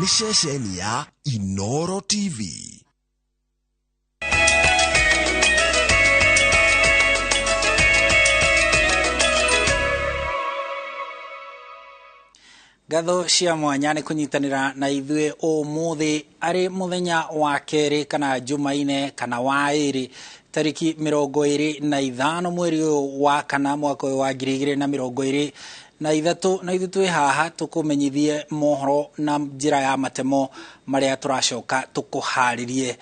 ni ceceni ya Inoro TV. Gatho cia mwanya nĩ kunyitanira na ithuĩ ũmũthĩ arĩ mũthenya wa kerĩ kana Jumaine kana wa ĩrĩ tariki 25 mweri wa kana mwaka wa 2023 na ithu twĩ haha tukumenyithie mohoro na njĩra ya matemo marĩa tũracoka tukuharĩrie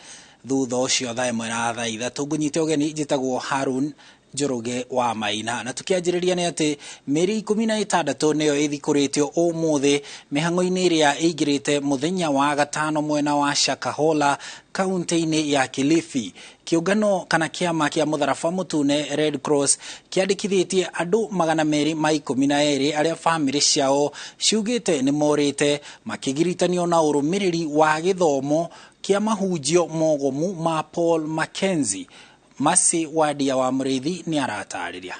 thutha ũcio thaa ĩmwe na thaa ithatũ. Ngunyite ũgeni njĩtagwo Harun Njoroge wa Maina na tukianjĩrĩria nĩ atĩ mĩeri 16 nĩyo ĩthikũrĩtio ũmũthĩ mĩhang'o-inĩ ĩrĩa ĩingĩrĩte mũthenya wa gatano mwena wa Shakahola kaunti-inĩ ya Kilifi. Kĩũngano kana kĩama kĩa mũtharaba mũtune Red Cross kĩandĩkithĩtie andũ 212 arĩa bamĩrĩ ciao ciugĩte nĩ morĩte makĩgiritanio na ũrũmĩrĩri wa gĩthomo kĩa mahunjio mogomu ma Paul Mackenzie. Masi Wadia wa Muriithi ni aratarĩria.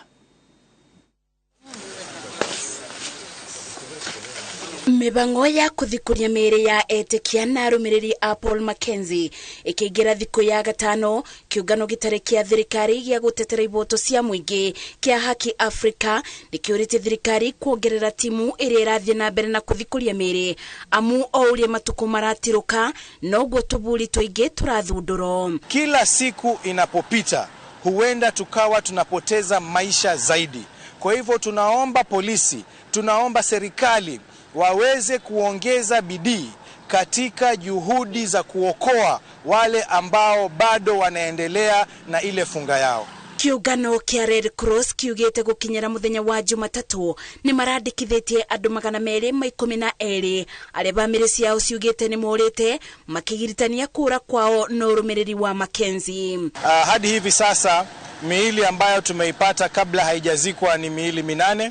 Mibango ya kuthikuria mĩĩrĩ ya etĩkia na arũmĩrĩri a Paul Mackenzie ĩkĩingĩra thikũ ya gatano. Kĩũngano gĩtarĩ kĩa thirikari gĩa gũtetera iboto cia mũingĩ kĩa Haki Africa nĩkĩũrĩtie thirikari kuongerera timu ĩrĩa ĩrathiĩ na mbere na kuthikuria mĩĩrĩ amu o ũrĩa matukũ maratirũka noguo tũburi tũingĩ tũrathundũrwo. Kila siku inapopita huenda tukawa tunapoteza maisha zaidi. Kwa hivyo tunaomba polisi, tunaomba serikali waweze kuongeza bidii katika juhudi za kuokoa wale ambao bado wanaendelea na ile funga yao. Kĩũngano kĩa Red Cross kiugĩte gũkinyĩra mũthenya wa Jumatatũ nĩ marandĩkithĩtie andũ 212 arĩa bamĩrĩ ciao ciugĩte nĩ morĩte makĩgiritania kũra kwao na ũrũmĩrĩri wa Mackenzie. Hadi hivi sasa miili ambayo tumeipata kabla haijazikwa ni miili 8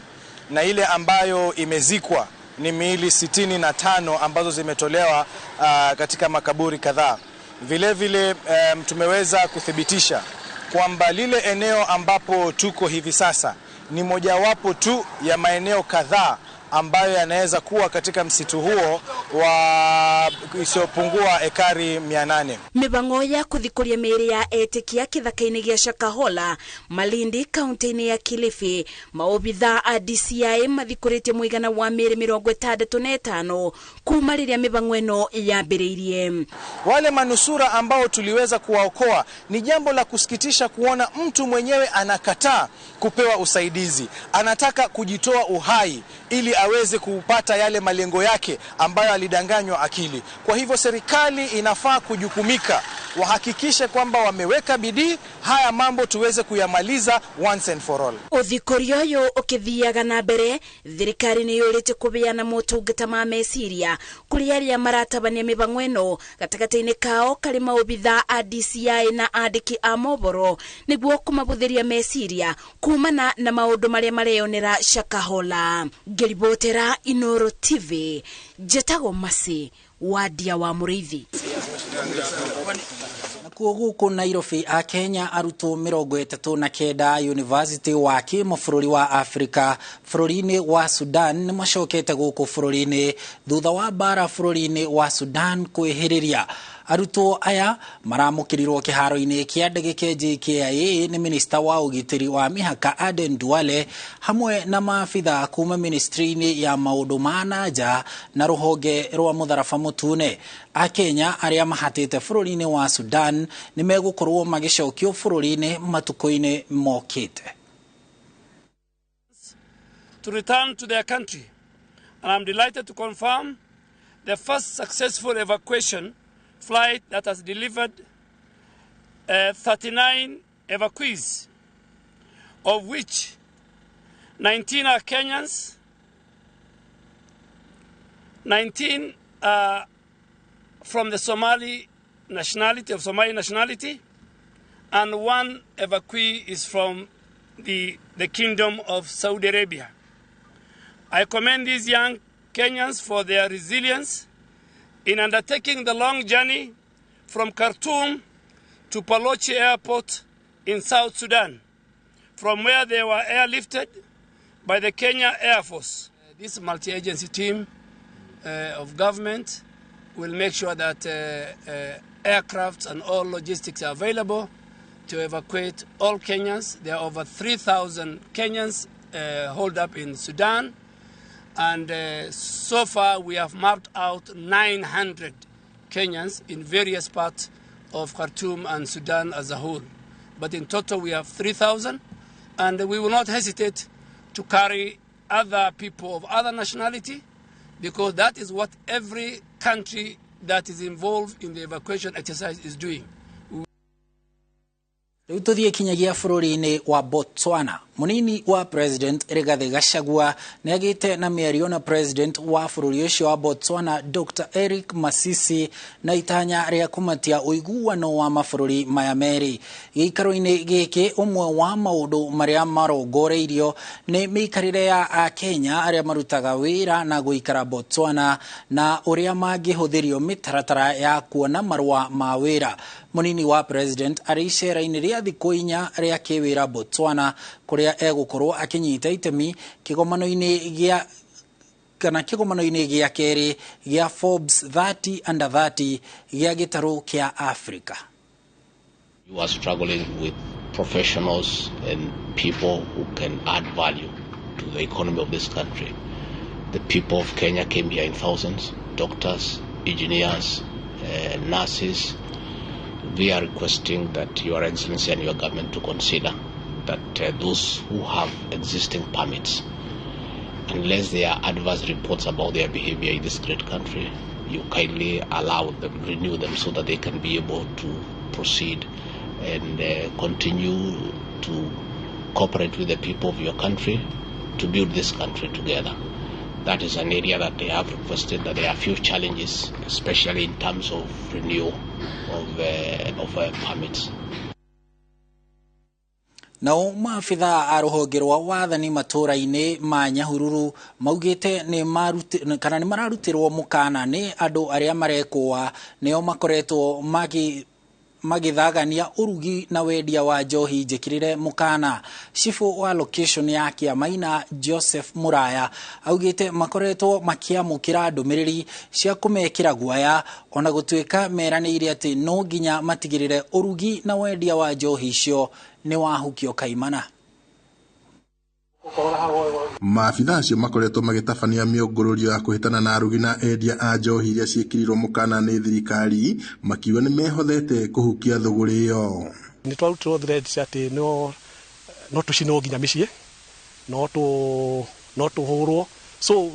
na ile ambayo imezikwa ni miili 65 ambazo zimetolewa katika makaburi kadhaa. Vile vile tumeweza kuthibitisha kwamba lile eneo ambapo tuko hivi sasa ni mojawapo tu ya maeneo kadhaa ambayo yanaweza kuwa katika msitu huo wa isiyopungua ekari 800. Mibango ya kuthikuria mĩĩrĩ ya etĩkia kĩthaka-inĩ gĩa Shakahola Malindi kaunti-inĩ ya Kilifi, maobitha a DCI mathikũrĩtie mũigana wa mĩĩrĩ 65 kuma rĩrĩa mibango ĩno yambĩrĩirie. Wale manusura ambao tuliweza kuwaokoa, ni jambo la kusikitisha kuona mtu mwenyewe anakataa kupewa usaidizi, anataka kujitoa uhai ili aweze kupata yale malengo yake ambayo alidanganywa akili. Kwa hivyo serikali inafaa kujukumika, wahakikishe kwamba wameweka bidii haya mambo tuweze kuyamaliza once and for all. Uthikũria ũyũ ũkĩthiaga na mbere, thirikari nĩ yũrĩte kũbeana motungata ma meciria kũrĩ arĩa maratabania mĩbango ĩno gatagatĩ-inĩ kao karĩ maobitha a DCI na andĩki a mohoro nĩguo kũmabũthĩria meciria kumana na maũndũ marĩa mareyonera Shakahola. Ngeribotera Inoro TV, njĩtagwo Masi Wadia wa Muriithi. Gũkũ Nairobi a Kenya arutwo 39 University wa kĩmabũrũri wa Africa bũrũri-inĩ wa Sudan nĩ macokete gũkũ bũrũri-inĩ thutha wa bara bũrũri-inĩ wa Sudan kwĩhĩrĩria. Arutwo aya maramũkĩrirwo kĩharo-inĩ kĩa ndege kĩa JKIA nĩ minista wa ũgitĩri wa mĩhaka Aden Duale hamwe na maabitha kuma ministry-inĩ ya maũndũ ma nanja na rũhonge rwa mũtharaba mũtune. A Kenya arĩa mahatĩte bũrũri-inĩ wa Sudan nĩ megũkorwo magĩcokio bũrũri-inĩ matukũ-inĩ mokĩte. To return to their country, and I'm delighted to confirm the first successful evacuation flight that has delivered 39 evacuees, of which 19 are Kenyans, 19 are from the Somali nationality, and 1 evacuee is from the Kingdom of Saudi Arabia. I commend these young Kenyans for their resilience in undertaking the long journey from Khartoum to Palochi Airport in South Sudan, from where they were airlifted by the Kenya Air Force. This multi-agency team of government We'll make sure that aircrafts and all logistics are available to evacuate all Kenyans. There are over 3,000 Kenyans holed up in Sudan. And so far, we have mapped out 900 Kenyans in various parts of Khartoum and Sudan as a whole. But in total, we have 3,000. And we will not hesitate to carry other people of other nationality, because that is what every country that is involved in the evacuation exercise is doing. Riu tuthie kinyagia bururi-ini wa Botswana. Munini wa President Rigathi Gachagua niagite na miario na President wa bururi ucio wa Botswana Dr. Eric Masisi na itanya ria kumatia uiguano wa mabururi maya meri. Giikaro-ini giki umwe wa maundu maria marongoreirio ni miikarire ya Kenya aria marutaga wira na guikara Botswana na uria mangihuthirio mitaratara ya kuona marua ma wira. Munini wa President ari icera-ini ria thiku 4 ria kiwira Botswana kuria egukorwo akinyita itemi kigomano-ini gia keri gia Forbes 30 under 30 gia gitaru kia Africa. You are struggling with professionals and people who can add value to the economy of this country. The people of Kenya came here in thousands, doctors, engineers, nurses. We are requesting that Your Excellency and your government to consider that those who have existing permits, unless there are adverse reports about their behavior in this great country, you kindly allow them, renew them so that they can be able to proceed and continue to cooperate with the people of your country to build this country together. That is an area that they have requested, that there are a few challenges, especially in terms of renewal of permits. Nao maafitha a ruhonge rwa wathani matura-ini ma Nyahururu maugite ni mararutirwo mukana ni andu aria marekwa nio makoretwo magithagania urugi na wendia wa njohi njikirire mukana. Chifu wa location ya Kiamaina Joseph Muraya augite makoretwo makiamukira ndumiriri cia kumekira guaya ona gutuika meraniire ati no nginya matigirire urugi na wendia wa njohi icio ni wahukio kaimana. Maafitha acio makoretwo magitabania miungururio ya kuhitana na arugi na endia a njohi iria ciikirirwo mukana ni thirikari makiuga ni mehothete kuhukia thuguri iyo. Ni twarutirwo threads ati no tucino nginya micii no tuhurwo, so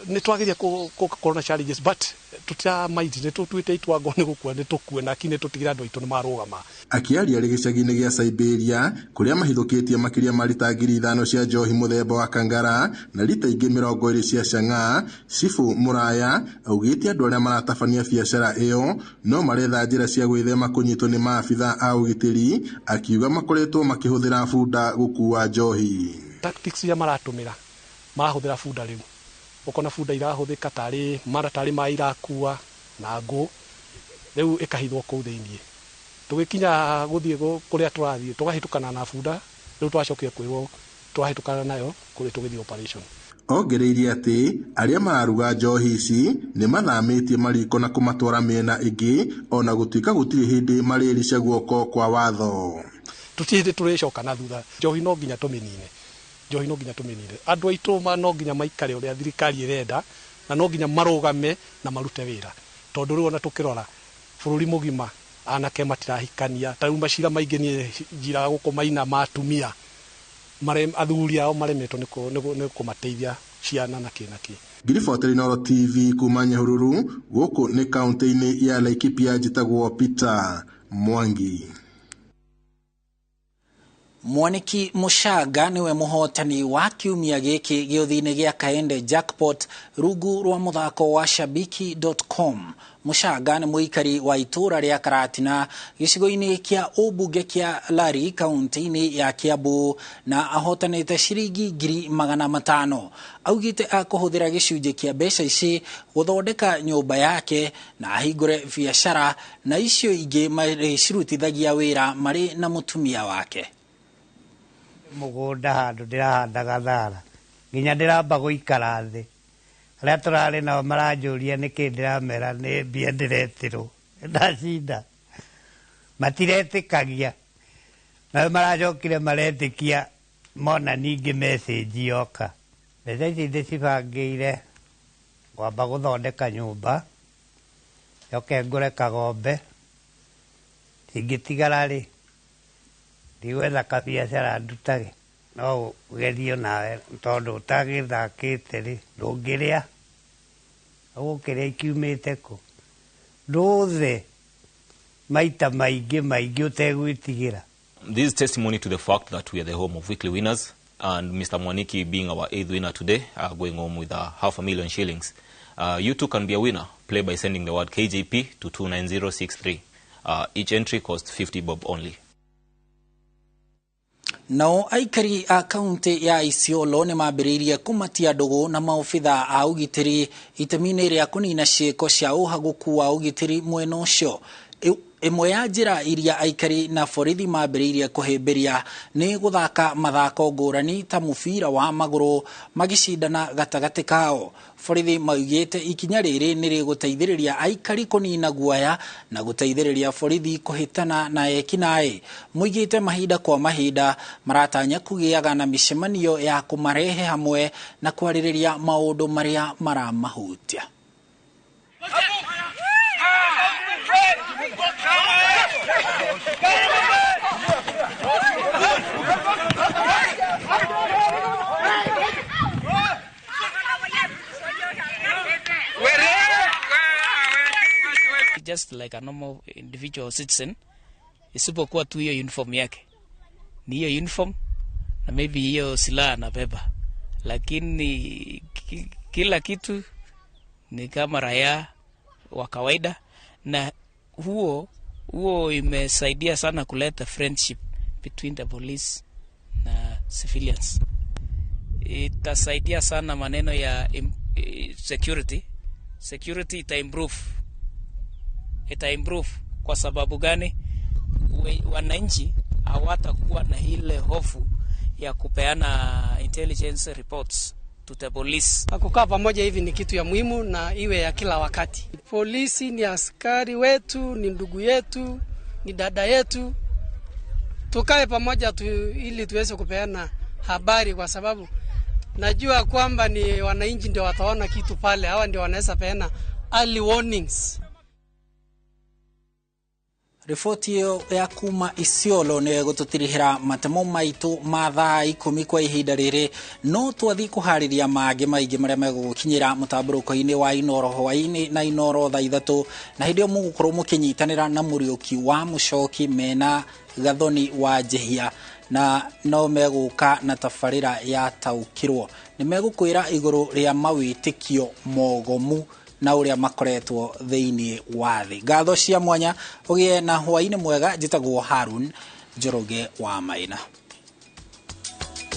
ni twageria corona challenges, but tutia maiti ni tutuite itwango ni gukua ni tukue na kine tutigira andu aitu ni marugama. Akiaria ri gicagi-ini gia Siberia kuria mahithukitie makiria marita 5,000 cia njohi muthemba wa kangara na lita ingi 20 cia chang'aa, Chifu Muraya augite andu aria maratabania biacara iyo no maretha njira cia gwithema kunyitwo ni maafitha a ugitiri, akiuga makoretwo makihuthira bunda gukua njohi. Tactics ya maratumira marahuthira bunda riu ukona bunda irahuthika tari mairakua na ngo riu ikahithwo kuu thiini. Tugikinya guthie kuria turathie tugahitukana na bunda riu twacokia kwirwo twahitukana nayo kuri tugithie operation. Ongereirie ati aria mararuga njohi ici ni mathamitie mariko na kumatwara miena ingi ona gutuika gutiri hindi mariricia guoko kwa watho. Tutihinde turicoka na thutha, njohi no nginya tuminine. Andu aitu no nginya maikare uria thirikari irenda na no nginya marugame na marute wira, tondu riu ona tukirora bururi mugima anake matirahikania tariu macira maingi ni njira gukomaina matumia mare athuri ao maremetwo ni kumateithia ciana na kinaki. Promotional TV kuma Nyahururu guku ni kaunti-ini ya Laikipia njitagwo Peter Mwangi. Mwaniki Mushaga niwe muhotani wa kiumia giki giuthini gia Kaende Jackpot rugu rwa muthako wa shabiki.com. Mushaga ni muikari wa itura ria Karatina gicigo-ini kia ubunge kia Lari kaunti-ini ya Kiambu na ahotanite ciringi 500,000. Augite akuhuthira gicunje kia mbeca ici guthondeka nyumba yake na ahingure biashara na icio ingi maricirutithagia wira mari na mutumia wake. Mugunda handu ndirahandaga thara nginya ndiramba guikara thi aria turari nao maranjuria niki ndiramera ni mbia ndiretirwo ndacinda matiretikagia na maracokire maretikia mona ningi message yoka mbeca ici ndicibangĩire ngwamba gũthondeka nyũmba njoke ngũre kagombe cingĩtigara rĩ ndigwetha kabiacara ndutage no ũgerio nawe tondũ ũtagĩthakĩte rĩ ndũngĩrĩa ũgũkĩrĩa ikiumĩte kũ ndũthe maita maingĩ ũtegwĩtigĩra. This is testimony to the fact that we are the home of weekly winners, and Mr. Mwaniki being our 8th winner today, going home with 500,000 shillings. You too can be a winner. Play by sending the word KJP to 29063. Each entry costs 50 bob only. Nao aikari a kaunti ya Isiolo ni mambĩrĩirie kumatia ndũgũ na maobitha a ũgitĩri itemi-inĩ rĩa kũnina ciĩko cia ũhaguku wa ũgitĩri mwena ũcio. Imwe ya njĩra iria aikari na borithi mambĩrĩirie kũhĩmbĩria nĩ gũthaka mathako ngũrani ta mũbira wa magũrũ magĩcindana gatagatĩ kao. Borithi maugĩte ikinya rĩrĩ nĩ rĩgũteithĩrĩria aikari kũnina guoya na gũteithĩrĩria borithi kũhĩtana na ekinaĩ. Moigĩte mahinda kwa mahinda maratanya kũgĩaga na mĩcemanio ya kũmarehe hamwe na kwarĩrĩria maũndũ marĩa maramahutia. Just like a normal individual citizen, isipokuwa tu hiyo uniform yake ni hiyo uniform na maybe hiyo silaha anabeba, lakini kila kitu ni kama raia wa kawaida, na huo imesaidia sana kuleta friendship between the police na civilians. Itasaidia sana maneno ya security ita improve. Kwa sababu gani? Wananchi hawatakuwa na ile hofu ya kupeana intelligence reports to the police. Kukaa pamoja hivi ni kitu ya muhimu na iwe ya kila wakati. Polisi ni askari wetu, ni ndugu yetu, ni dada yetu. Tukae pamoja ili tuweze kupeana habari, kwa sababu najua kwamba ni wananchi ndio wataona kitu pale, hawa ndio wanaweza peana early warnings. Riboti iyo ya kuma Isiolo nĩ gũtũtirihĩra matemo maitũ ma thaa 10 kwa ihinda rĩrĩ, no twathi kũharĩria mangĩ maingĩ marĩa megũgũkinyĩra mũtambũrũko-inĩ wa Inoro hwaĩ-inĩ na Inoro thaa 3, na hĩndĩ ĩyo mũgũkorwo mũkĩnyitanĩra na Mũriũki wa Mũcoki mena Gathoni wa Njehia, na no megũka na tabarĩra ya taũkĩrwo. Nĩ megũkwĩra igũrũ rĩa mawĩtĩkio mogomu na uria makoretwo thĩinĩ wa thĩ. Ngatho cia mwanya ũgĩe na hwaĩ-inĩ mwega. Njĩtagwo Harun Njoroge wa Maina.